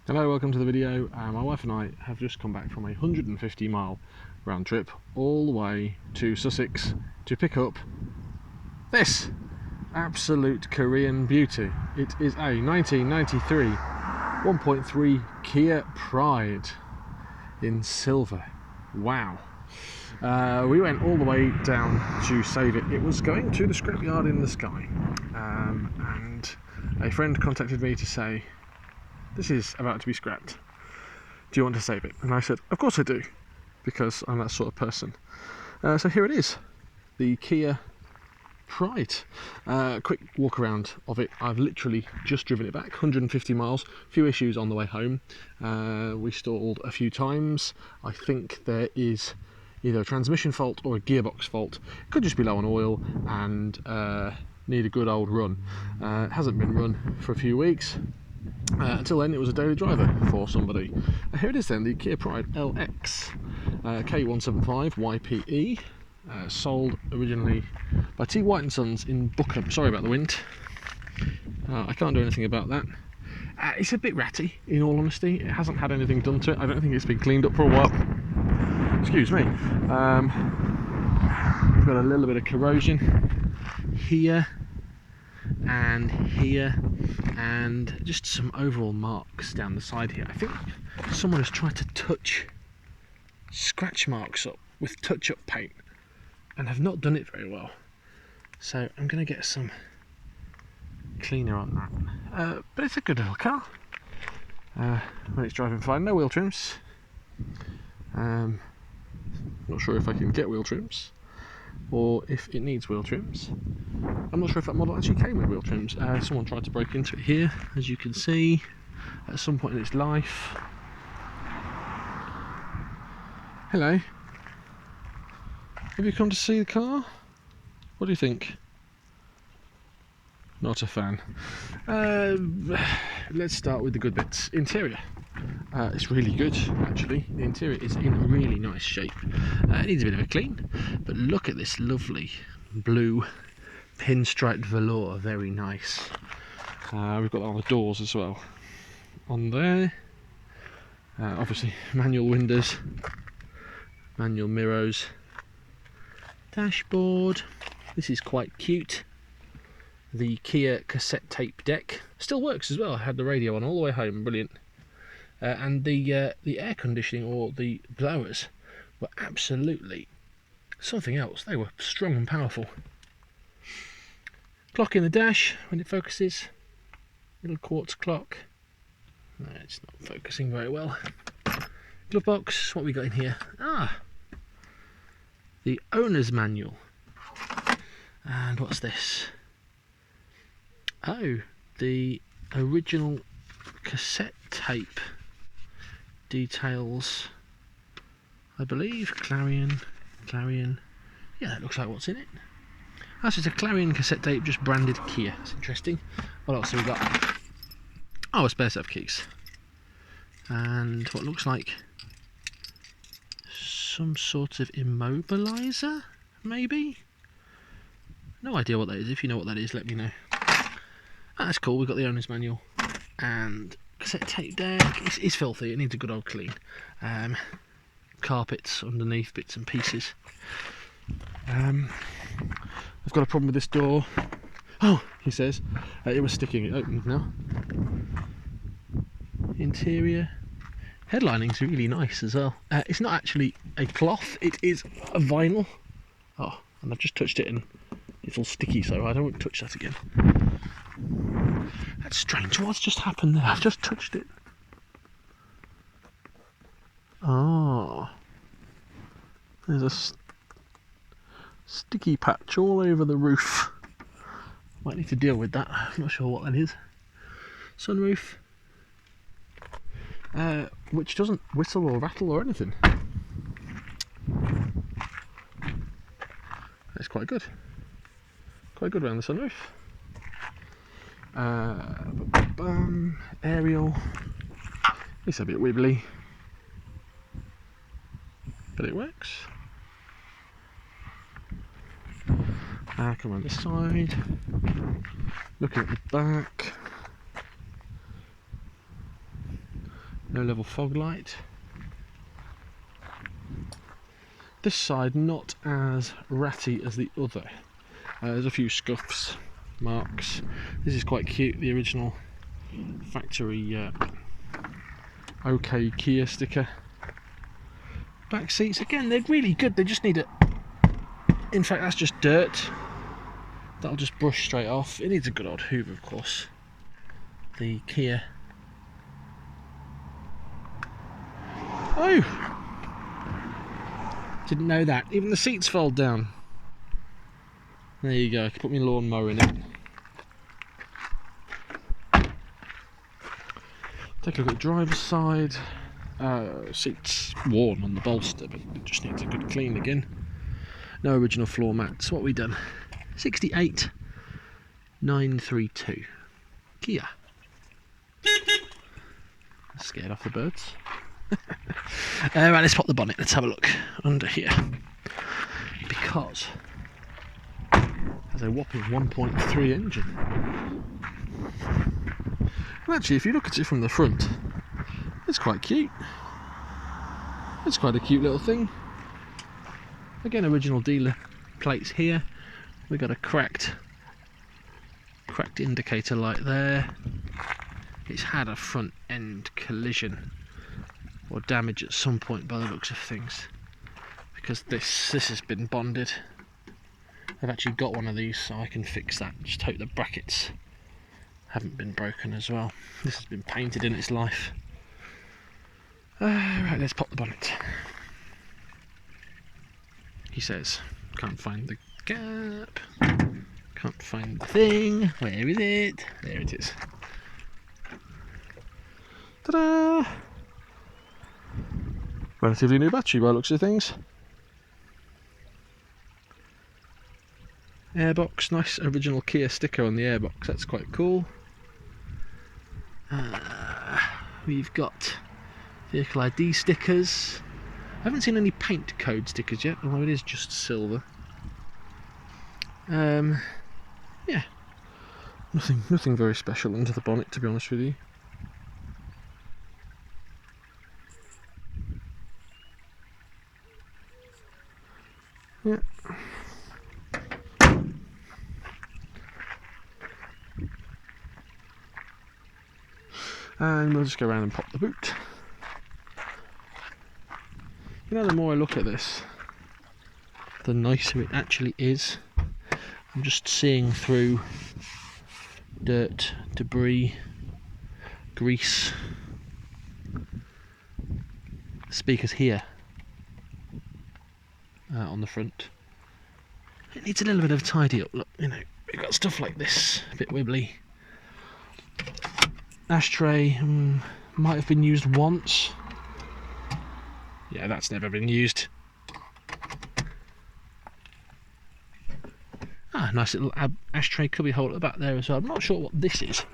Hello, welcome to the video. My wife and I have just come back from a 150-mile round trip all the way to Sussex to pick up this absolute Korean beauty. It is a 1993 1.3 Kia Pride in silver. Wow. We went all the way down to save it. It was going to the scrapyard in the Sky, and a friend contacted me to say, this is about to be scrapped. Do you want to save it? And I said, of course I do, because I'm that sort of person. So here it is, the Kia Pride. Quick walk around of it. I've literally just driven it back, 150 miles, few issues on the way home. We stalled a few times. I think there is either a transmission fault or a gearbox fault. It could just be low on oil and need a good old run. It hasn't been run for a few weeks. Until then, it was a daily driver for somebody. Here it is then, the Kia Pride LX K175 YPE, sold originally by T. White & Sons in Bookham. Sorry about the wind. I can't do anything about that. It's a bit ratty, in all honesty. It hasn't had anything done to it. I don't think it's been cleaned up for a while. Excuse me. We've got a little bit of corrosion here and here, and just some overall marks down the side here. I think someone has tried to touch scratch marks up with touch-up paint and have not done it very well. So I'm going to get some cleaner on that. But it's a good little car. When it's driving fine, no wheel trims. Not sure if I can get wheel trims or if it needs wheel trims. I'm not sure if that model actually came with wheel trims. Someone tried to break into it here, as you can see, at some point in its life. Hello. Have you come to see the car? What do you think? Not a fan. Let's start with the good bits. Interior. It's really good, actually. The interior is in really nice shape. It needs a bit of a clean, but look at this lovely blue pinstriped velour, very nice. We've got that on the doors as well. On there, obviously manual windows, manual mirrors, dashboard. This is quite cute. The Kia cassette tape deck still works as well. I had the radio on all the way home, brilliant. And the air conditioning, or the blowers, were absolutely something else. They were strong and powerful. Clock in the dash when it focuses. Little quartz clock. No, it's not focusing very well. Glove box. What we got in here? The owner's manual. And what's this? Oh, the original cassette tape details, I believe. Clarion. Yeah, that looks like what's in it. That's just a Clarion cassette tape, just branded Kia. That's interesting. What else have we got? Oh, a spare set of keys. And what looks like some sort of immobiliser, maybe? No idea what that is. If you know what that is, let me know. That's cool. We've got the owner's manual. And cassette tape deck. It's filthy. It needs a good old clean. Carpets underneath, bits and pieces. I've got a problem with this door. Oh, he says. It was sticking. It opens now. Interior. Headlining's really nice as well. It's not actually a cloth. It is a vinyl. Oh, and I've just touched it and it's all sticky, so I don't touch that again. That's strange. What's just happened there? I've just touched it. Oh. There's a sticky patch all over the roof. Might need to deal with that. I'm not sure what that is. Sunroof. Which doesn't whistle or rattle or anything. It's quite good. Quite good around the sunroof. Aerial. It's a bit wibbly, but it works. Come on this side. Looking at the back. low level fog light. This side not as ratty as the other. There's a few scuffs, marks. This is quite cute, the original factory OK Kia sticker. Back seats, again, they're really good. They just need a... In fact, that's just dirt. That'll just brush straight off. It needs a good old hoover, of course. The Kia. Oh! Didn't know that. Even the seats fold down. There you go. I can put my lawnmower in it. Take a look at the driver's side. Seats worn on the bolster, but it just needs a good clean again. No original floor mats. What have we done? 68,932. Kia. Scared off the birds. Right, let's pop the bonnet. Let's have a look under here. Because it has a whopping 1.3 engine. Well, actually, if you look at it from the front, it's quite cute. It's quite a cute little thing. Again, original dealer plates here. We got a cracked indicator light there. It's had a front end collision or damage at some point by the looks of things, because this has been bonded. I've actually got one of these, so I can fix that. Just hope the brackets haven't been broken as well. This has been painted in its life. Right, let's pop the bonnet. He says, can't find the gap, can't find the thing. Where is it? There it is. Ta-da! Relatively new battery by the looks of things. Airbox, nice original Kia sticker on the airbox, that's quite cool. We've got vehicle ID stickers. I haven't seen any paint code stickers yet, although it is just silver. Yeah, nothing very special under the bonnet, to be honest with you. Yeah. And we'll just go around and pop the boot. You know, the more I look at this, the nicer it actually is. I'm just seeing through dirt, debris, grease. Speakers here on the front. It needs a little bit of tidy up. Look, you know, we've got stuff like this, a bit wibbly. Ashtray might have been used once. Yeah, that's never been used. Nice little ashtray cubby hole at the back there as well. I'm not sure what this is.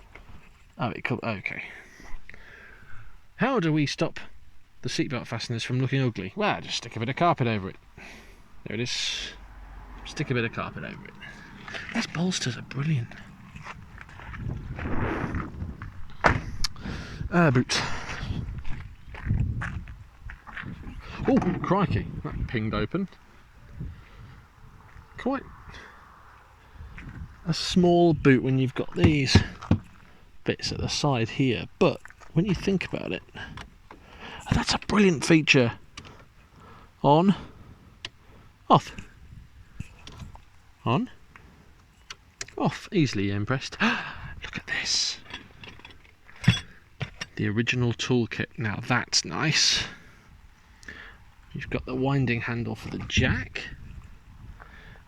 Oh, it could. Okay. How do we stop the seatbelt fasteners from looking ugly? Well, just stick a bit of carpet over it. There it is. Stick a bit of carpet over it. These bolsters are brilliant. Boot. Oh, crikey, that pinged open. Quite a small boot when you've got these bits at the side here, but when you think about it, that's a brilliant feature. On, off, on, off. Easily impressed. Look at this. The original Toolkit. Now that's nice. You've got the winding handle for the jack.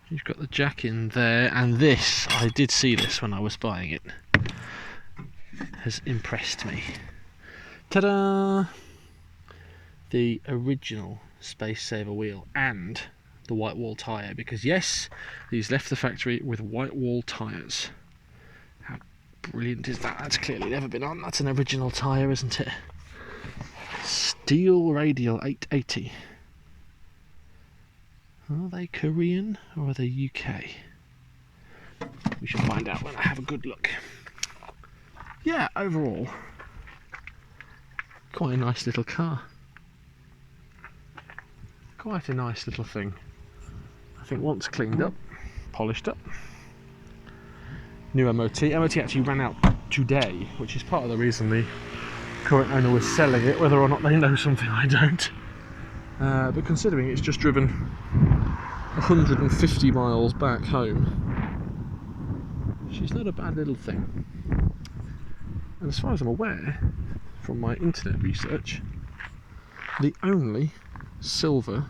You've got the jack in there, and this, I did see this when I was buying it, has impressed me. Ta-da! The original Space Saver wheel and the white wall tyre, because yes, these left the factory with white wall tyres. How brilliant is that? That's clearly never been on. That's an original tyre, isn't it? Steel radial 880. Are they Korean or are they UK? We should find out when I have a good look. Yeah, overall, quite a nice little car. Quite a nice little thing. I think once cleaned up, polished up. New MOT. MOT actually ran out today, which is part of the reason the current owner was selling it, whether or not they know something I don't. But considering it's just driven 150 miles back home, she's not a bad little thing. And as far as I'm aware, from my internet research, the only silver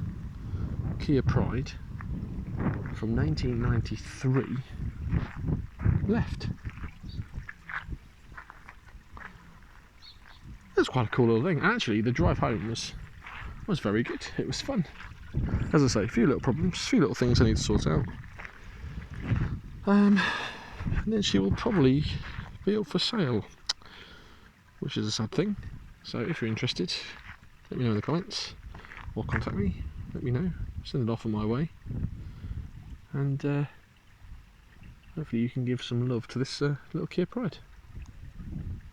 Kia Pride from 1993 left. That's quite a cool little thing. Actually, the drive home was very good. It was fun. As I say, a few little problems, a few little things I need to sort out. And then she will probably be up for sale, which is a sad thing. So if you're interested, let me know in the comments, or contact me, let me know, send it off on my way, and hopefully you can give some love to this little Kia Pride.